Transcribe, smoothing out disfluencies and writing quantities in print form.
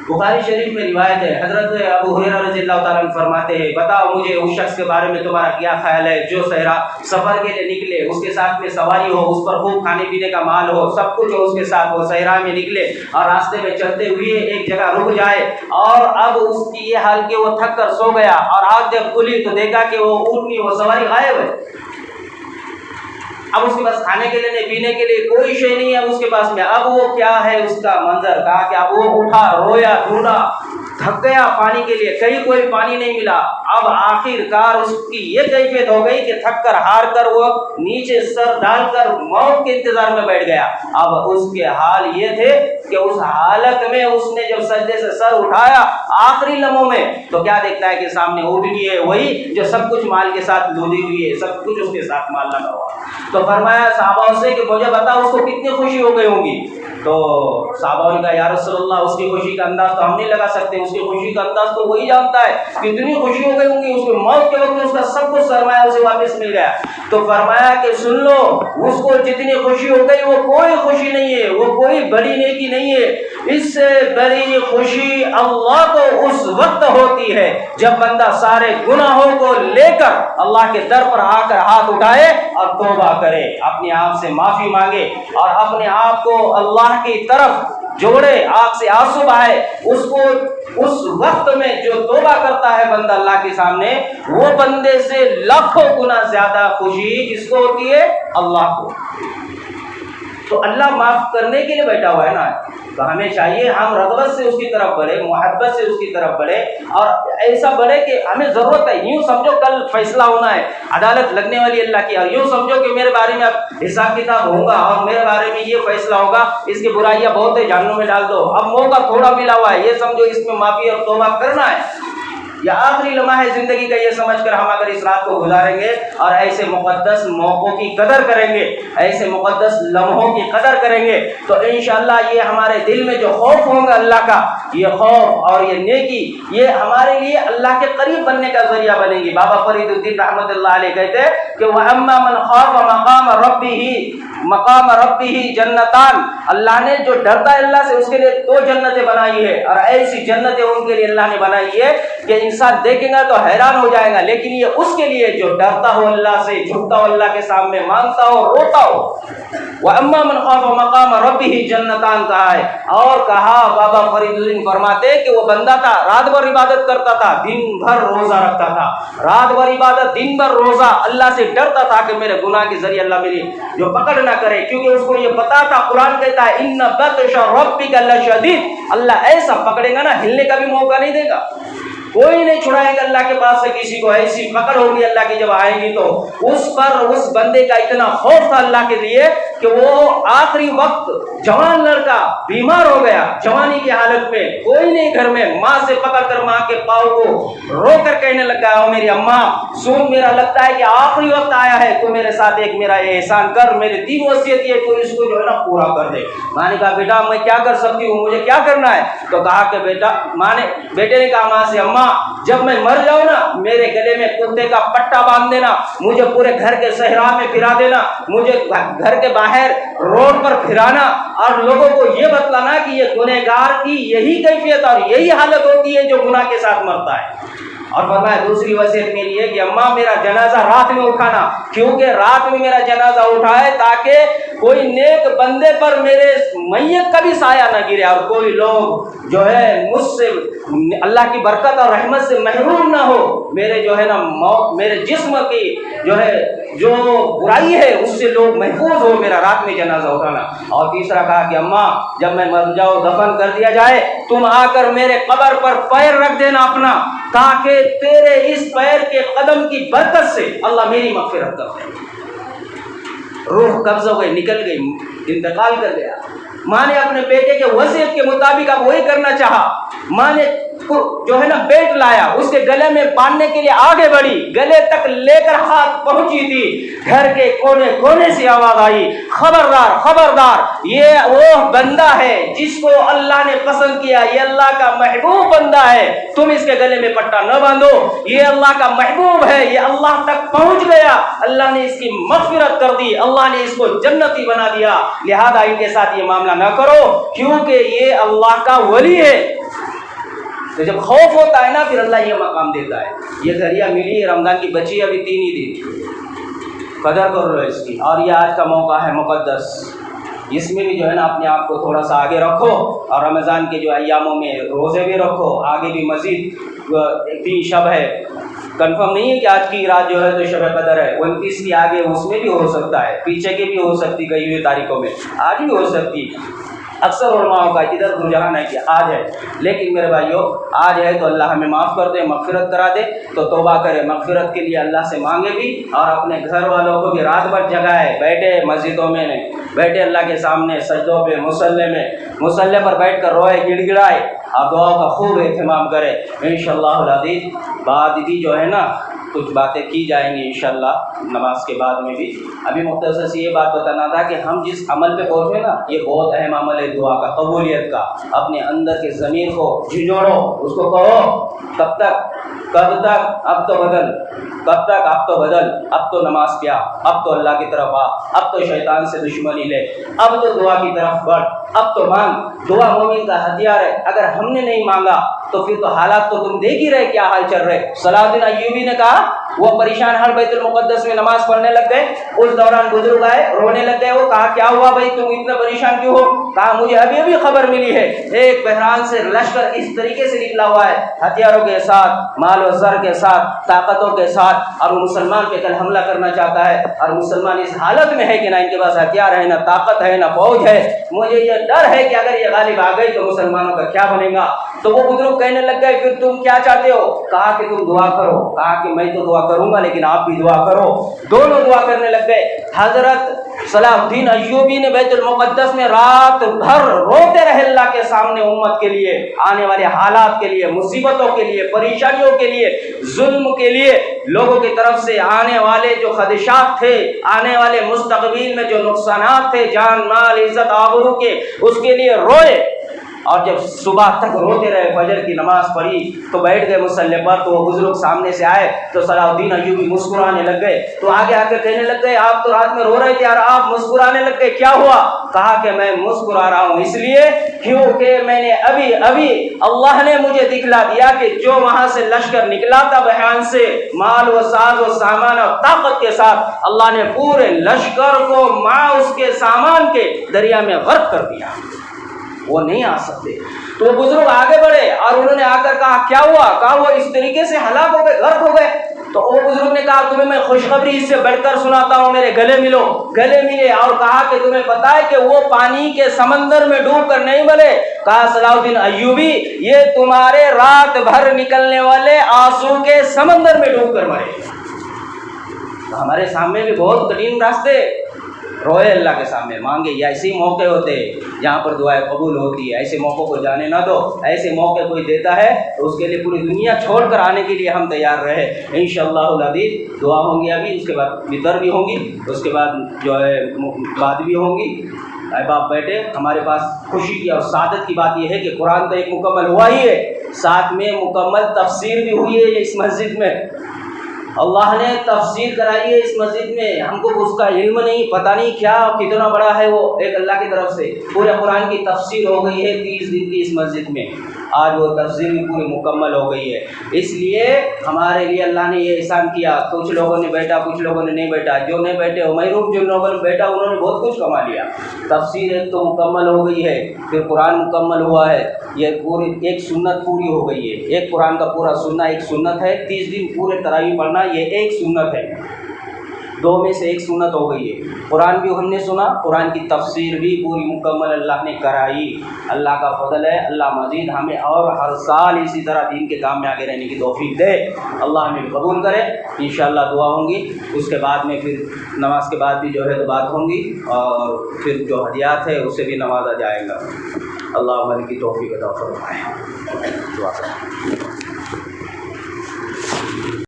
بخاری شریف میں روایت ہے، حضرت ابو ہریرہ رضی اللہ تعالیٰ عنہ فرماتے ہیں بتاؤ مجھے اس شخص کے بارے میں تمہارا کیا خیال ہے جو صحرا سفر کے لیے نکلے، اس کے ساتھ میں سواری ہو، اس پر خوب کھانے پینے کا مال ہو، سب کچھ ہو اس کے ساتھ، وہ صحرا میں نکلے اور راستے میں چلتے ہوئے ایک جگہ رک جائے اور اب اس کی یہ حال کہ وہ تھک کر سو گیا اور آنکھ جب کھلی تو دیکھا کہ وہ اونٹنی وہ سواری غائب ہے، اب اس کے پاس کھانے کے لیے نہیں، پینے کے لیے کوئی شے نہیں ہے اس کے پاس میں، اب وہ کیا ہے اس کا منظر، کہا کہ اب وہ اٹھا، رویا، ڈھونڈا، تھک گیا پانی کے لیے، کہیں کوئی پانی نہیں ملا، اب آخر کار اس کی یہ کیفیت ہو گئی کہ تھک کر ہار کر وہ نیچے سر ڈال کر موت کے انتظار میں بیٹھ گیا۔ اب اس کے حال یہ تھے کہ اس حالت میں اس نے جب سجدے سے سر اٹھایا آخری لمحوں میں تو کیا دیکھتا ہے کہ سامنے اونٹنی ہے، وہی جو سب کچھ مال کے ساتھ لودی ہوئی ہے، سب کچھ اس کے ساتھ مال لگا ہوا۔ تو فرمایا صحابہ سے کہ مجھے بتا اس کو کتنی خوشی ہو گئی ہوگی، تو صحابہ نے کہا یا رسول اللہ اس کی خوشی کا انداز تو ہم نہیں لگا سکتے، اس کی خوشی کا انداز تو وہی جانتا ہے، کتنی خوشی ہو گئی ہوگی، اس کے موت کے وقت اس کا سب کچھ سرمایہ اسے واپس مل گیا۔ تو فرمایا کہ سن لو اس کو جتنی خوشی ہو گئی وہ کوئی خوشی نہیں ہے، وہ کوئی بڑی نیکی نہیں ہے، اس سے بڑی خوشی اللہ کو اس وقت ہوتی ہے جب بندہ سارے گناہوں کو لے کر اللہ کے در پر آ کر ہاتھ اٹھائے اور توبہ کرے، اپنے آپ سے معافی مانگے اور اپنے آپ کو اللہ کی طرف جوڑے، آنکھ سے آنسو بہائے۔ اس کو اس وقت میں جو توبہ کرتا ہے بندہ اللہ کے سامنے، وہ بندے سے لاکھوں گنا زیادہ خوشی کس کو ہوتی ہے؟ اللہ کو۔ تو اللہ معاف کرنے کے لیے بیٹھا ہوا ہے نا، تو ہمیں چاہیے ہم رغبت سے اس کی طرف بڑھے، محبت سے اس کی طرف بڑھے، اور ایسا بڑھے کہ ہمیں ضرورت ہے، یوں سمجھو کل فیصلہ ہونا ہے، عدالت لگنے والی اللہ کی، اور یوں سمجھو کہ میرے بارے میں اب حساب کتاب ہوگا اور میرے بارے میں یہ فیصلہ ہوگا، اس کی برائیاں بہت ہے جہنم میں ڈال دو، اب موقع تھوڑا ملا ہوا ہے، یہ سمجھو اس میں معافی اور توبہ کرنا ہے، یا آخری لمحہ ہے زندگی کا، یہ سمجھ کر ہم اگر اس رات کو گزاریں گے اور ایسے مقدس موقعوں کی قدر کریں گے، ایسے مقدس لمحوں کی قدر کریں گے، تو انشاءاللہ یہ ہمارے دل میں جو خوف ہوگا اللہ کا، یہ خوف اور یہ نیکی یہ ہمارے لیے اللہ کے قریب بننے کا ذریعہ بنے گی۔ بابا فرید الدین رحمۃ اللہ علیہ کہتے ہیں کہ وَأَمَّا مَنْ خَافَ مقام ربہ جنتان، اللہ نے جو ڈرتا ہے اللہ سے اس کے لیے 2 جنتیں بنائی ہے، اور ایسی جنتیں ان کے لیے اللہ نے بنائی ہے کہ انسان دیکھے گا تو حیران ہو جائے گا، لیکن یہ اس کے لیے جو ڈرتا ہو اللہ سے، جھکتا ہو اللہ کے سامنے، مانگتا ہو، روتا ہو۔ وَأَمَّا مَنْ خَافَ مَقَامَ رَبِّهِ جنتان کہا ہے، اور کہا بابا فرید الدین فرماتے کہ وہ بندہ تھا رات بھر عبادت کرتا تھا، دن بھر روزہ رکھتا تھا، رات بھر عبادت دن بھر روزہ، اللہ سے ڈرتا تھا کہ میرے گناہ کے ذریعے اللہ میری جو پکڑ نہ کرے، کیونکہ اس کو یہ پتا تھا، قرآن کہتا ہے اِنَّ بَطْشَ رَبِّكَ لَشَدِيدٌ، اللہ ایسا پکڑے گا نا، ہلنے کا بھی موقع نہیں دے گا، کوئی نہیں چھڑائے گا اللہ کے پاس سے کسی کو، ایسی پکڑ ہوگی اللہ کی جب آئے گی تو اس پر اس بندے کا اتنا خوف تھا اللہ کے لیے کہ وہ آخری وقت جوان لڑکا بیمار ہو گیا، جوانی کی حالت میں کوئی نہیں گھر میں، ماں سے پکڑ کر ماں کے پاؤں کو رو کر کہنے لگا او میری اماں سن، میرا لگتا ہے کہ آخری وقت آیا ہے، تو میرے ساتھ ایک میرا احسان کر، میری 3 وصیت یہ تو اس کو جو ہے نا پورا کر دے۔ ماں نے کہا بیٹا میں کیا کر سکتی ہوں، مجھے کیا کرنا ہے؟ تو کہا کہ بیٹے نے کہا ماں سے اماں جب میں مر جاؤں نا میرے گلے میں کتے کا پٹا باندھ دینا، مجھے پورے گھر کے صحرا میں پھرا دینا، مجھے گھر کے باہر روڈ پر پھرانا، اور لوگوں کو یہ بتلانا کہ یہ گنہگار کی یہی کیفیت اور یہی حالت ہوتی ہے جو گناہ کے ساتھ مرتا ہے۔ اور فرمایا دوسری وصیت میری ہے کہ اماں میرا جنازہ رات میں اٹھانا، کیونکہ رات میں میرا جنازہ اٹھائے تاکہ کوئی نیک بندے پر میرے میت کا بھی سایہ نہ گرے، اور کوئی لوگ جو ہے مجھ سے اللہ کی برکت اور رحمت سے محروم نہ ہو، میرے جو ہے نا موت، میرے جسم کی جو ہے جو برائی ہے اس سے لوگ محفوظ ہو، میرا رات میں جنازہ اٹھانا۔ اور تیسرا کہا کہ اماں جب میں مر جاؤں دفن کر دیا جائے تم آ کر میرے قبر پر پیر رکھ دینا اپنا، تاکہ تیرے اس پیر کے قدم کی برکت سے اللہ میری مغفرت کر دے۔ روح قبض ہو گئی، نکل گئی، انتقال کر گیا۔ ماں نے اپنے بیٹے کے وصیت کے مطابق اب وہی کرنا چاہا، ماں نے जो है ना बेल्ट लाया, उसके गले में बांधने के लिए आगे बढ़ी, गले तक लेकर हाथ पहुंची थी। घर के कोने कोने से आवाज आई, खबरदार खबरदार, ये वो बंदा है जिसको अल्लाह ने पसंद किया, ये अल्लाह का महबूब बंदा है, तुम इसके गले में पट्टा न बांधो, ये अल्लाह का महबूब है, ये अल्लाह तक पहुंच गया, अल्लाह ने इसकी मग़फ़िरत कर दी, अल्लाह ने इसको जन्नती बना दिया, लिहाजा इनके साथ ये मामला न करो क्योंकि ये अल्लाह का वली है। तो जब खौफ होता है ना, फिर अल्लाह ये मकाम देता है। ये घड़ियाँ मिली, रमज़ान की बची अभी 3 ही दिन, कदर कर लो इसकी। और ये आज का मौका है मुक़द्दस, इसमें भी जो है ना अपने आप को थोड़ा सा आगे रखो, और रमज़ान के जो अय्यामों में रोज़े भी रखो, आगे भी मज़ीद 3 शब है, कंफर्म नहीं है कि आज की रात जो है तो शब कदर है, 29 की आगे उसमें भी हो सकता है, पीछे की भी हो सकती गई हुई तारीखों में, आज भी हो सकती। अक्सर उलमाओं का इधर रुझान है कि आज है, लेकिन मेरे भाइयों आज है तो अल्लाह हमें माफ़ कर दे, मग़फ़िरत करा दे, तो तौबा करे, मग़फ़िरत के लिए अल्लाह से मांगे भी, और अपने घर वालों को भी रात भर जगाए, बैठे मस्जिदों में नहीं बैठे, अल्लाह के सामने सजदों पे, मुसल्ले पर बैठ कर रोए, गिड़गिड़ाए, और दुआ का खूब एहतमाम करे। इंशाअल्लाह अज़ीज़ बाद भी जो है ना कुछ बातें की जाएंगी इंशाअल्लाह नमाज के बाद में भी। अभी मुख्तसर से ये बात बताना था कि हम जिस अमल पे पहुँचे ना, ये बहुत अहम अमल है दुआ का, कबूलियत का। अपने अंदर के ज़मीर को झिझोड़ो, उसको कहो कब तक अब तो बदल, कब तक अब तो बदल, अब तो नमाज क्या, अब तो अल्लाह की तरफ आ, अब तो शैतान से दुश्मनी ले, अब तो दुआ की तरफ बढ़, अब तो मांग। दुआ मोमिन का हथियार है, अगर हमने नहीं मांगा तो फिर तो हालात तो तुम देख ही रहे क्या हाल चल रहे। सलाहुद्दीन अय्यूबी ने कहा, वो परेशान हर बैतुल मुक़द्दस में नमाज पढ़ने लग गए, उस दौरान बुजुर्ग आए, रोने लग गए। वो कहा क्या हुआ भाई, तुम इतना परेशान क्यों हो? कहा मुझे अभी अभी खबर मिली है, एक बहरान से लश्कर इस तरीके से निकला हुआ है, हथियारों के साथ, माल व ज़र के साथ, ताकतों के साथ, और वो मुसलमान पे कल हमला करना चाहता है, और मुसलमान इस हालत में है कि ना इनके पास हथियार है, ना ताकत है, ना फौज है। मुझे ये डर है कि अगर ये गालिब आ गई तो मुसलमानों का क्या बनेगा। तो वो बुजुर्ग कहने लग गए, फिर तुम क्या चाहते हो? कहा कि तुम दुआ करो। कहा कि मैं तो दुआ करूंगा, लेकिन आप भी दुआ करो। दोनों दुआ करने लग गए। हजरत सलाहुद्दीन अय्यूबी ने बैतुल मुक़द्दस में रात भर रोते रहे अल्लाह के सामने, उम्मत के लिए, आने वाले हालात के लिए, मुसीबतों के लिए, परेशानियों के लिए, जुल्म के लिए, लोगों की तरफ से आने वाले जो खदशात थे, आने वाले मुस्तक़बिल में जो नुकसानात थे, जान माल इज्जत आबरू के, उसके लिए रोए। और जब सुबह तक रोते रहे, फजर की नमाज पढ़ी, तो बैठ गए मुसल्ले पर। तो वो बुजुर्ग सामने से आए तो सलाहुद्दीन अय्यूबी मुस्कुराने लग गए। तो आगे आके कहने लग गए, आप तो रात में रो रहे थे यार, आप मुस्कुराने लग गए, क्या हुआ? कहा कि मैं मुस्कुरा रहा हूँ इसलिए क्योंकि मैंने अभी अभी अल्लाह ने मुझे दिखला दिया कि जो वहां से लश्कर निकला था बहरान से, माल व साज व सामान और ताकत के साथ, अल्लाह ने पूरे लश्कर को माँ उसके सामान के दरिया में गर्क कर दिया, वो नहीं आ सकते। तो वो बुजुर्ग आगे बढ़े और उन्होंने आकर कहा क्या हुआ? कहा वो इस तरीके से हलाक हो गए, गर्क हो गए। तो वो बुजुर्ग ने कहा तुम्हें मैं खुशखबरी इससे बढ़कर सुनाता हूँ, मेरे गले मिलो। गले मिले और कहा कि तुम्हें पता है कि वो पानी के समंदर में डूब कर नहीं मरे। कहा सलाहुद्दीन अय्यूबी, ये तुम्हारे रात भर निकलने वाले आंसू के समंदर में डूब कर मरे। तो हमारे सामने भी बहुत कठिन रास्ते, रोए अल्लाह के सामने, मांगे। ये ऐसे ही मौके होते हैं जहाँ पर दुआएं कबूल होती है। ऐसे मौक़ों को जाने ना दो। ऐसे मौके कोई देता है तो उसके लिए पूरी दुनिया छोड़ कर आने के लिए हम तैयार रहे। इंशाअल्लाह अज़ीज़ दुआ होंगी अभी, उसके बाद वितर भी होंगी, उसके बाद जो है बात भी होंगी। बाप बैठे, हमारे पास खुशी की और सादत की बात यह है कि कुरान तो एक मुकम्मल हुआ ही है, साथ में मुकम्मल तफसीर भी हुई है इस मस्जिद में। अल्लाह ने तफसीर कराई है इस मस्जिद में। हमको उसका इल्म नहीं, पता नहीं क्या कितना बड़ा है वो, एक अल्लाह की तरफ से पूरे कुरान की तफसीर हो गई है 30 दिन की इस मस्जिद में। आज वो तफसीर भी पूरी मुकम्मल हो गई है। इसलिए हमारे लिए अल्लाह ने ये एहसान किया। कुछ लोगों ने बैठा, कुछ लोगों ने नहीं बैठा। जो नहीं बैठे हो महरूम, जिन लोगों ने बैठा उन्होंने बहुत कुछ कमा लिया। तफसीर एक तो मुकम्मल हो गई है, फिर कुरान मुकम्मल हुआ है, ये पूरी एक सुन्नत पूरी हो गई है। एक कुरान का पूरा सुनना एक सुन्नत है, 30 दिन पूरे तरावी पढ़ना ये एक सुन्नत है। 2 में से एक सुन्नत हो गई है। कुरान भी हमने सुना, कुरान की तफसीर भी पूरी मुकम्मल अल्लाह ने कराई। अल्लाह का फजल है। अल्लाह मज़ीद हमें और हर साल इसी तरह दीन के काम में आगे रहने की तौफीक दे। अल्लाह हमें कबूल करे। इंशाअल्लाह दुआ होंगी, उसके बाद में फिर नमाज के बाद भी जो है तो बात होंगी, और फिर जो हदियात है उससे भी नवाजा जाएगा। اللہ عمل کی توفیق عطا فرمائے. دعا کریں.